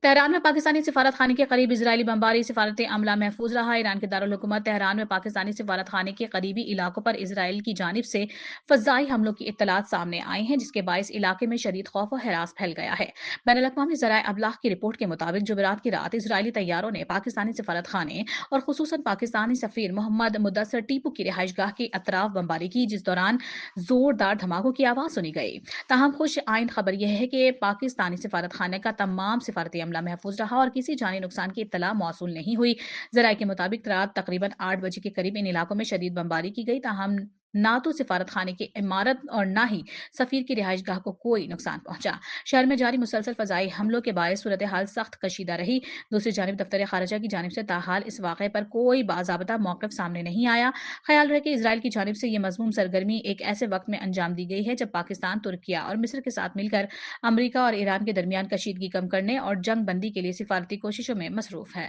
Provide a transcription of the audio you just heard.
Tehran में पाकिस्तानी सिफारत खाने के करीब इजरायली बमबारी, सिफारती अमला महफूज रहा। ईरान के दारुल हुकूमत तेहरान में पाकिस्तानी सिफारत खाने के करीबी इलाकों पर इसराइल की जानिब से फजाई हमलों की इत्तलात सामने आई हैं, जिसके बायस इलाके में शदीद खौफ और हरास फैल गया है। बैनुल अक़वामी ज़राए अबलाग की रिपोर्ट के मुताबिक जुमेरात की रात इजरायली तैयारों ने पाकिस्तानी सिफारत खाने और खुसूसन पाकिस्तानी सफीर मोहम्मद मुदस्सर टीपू की रिहाइशगाह के अतराफ बमबारी की, जिस दौरान जोरदार धमाकों की आवाज़ सुनी गई। ताहम खुश आइन खबर यह है कि पाकिस्तानी सिफारत खाने का तमाम सिफारती अमला महफूज रहा और किसी जानी नुकसान की इत्तला मौसूल नहीं हुई। ज़राए के मुताबिक रात तकरीबन 8 बजे के करीब इन इलाकों में शदीद बमबारी की गई। ताहम ना तो सिफारत खाने की इमारत और ना ही सफीर की रिहाइशगाह को कोई नुकसान पहुंचा। शहर में जारी मुसलसल फजाई हमलों के बायस सूरत हाल सख्त कशीदा रही। दूसरी जानिब दफ्तर खारजा की जानिब से ताहाल इस वाक़े पर कोई बाज़ाबता मौक़िफ़ सामने नहीं आया। ख्याल रहे कि इसराइल की जानिब से यह मज़मूम सरगर्मी एक ऐसे वक्त में अंजाम दी गई है जब पाकिस्तान, तुर्किया और मिस्र के साथ मिलकर अमरीका और ईरान के दरमियान कशीदगी कम करने और जंग बंदी के लिए सिफारती कोशिशों में मसरूफ़ है।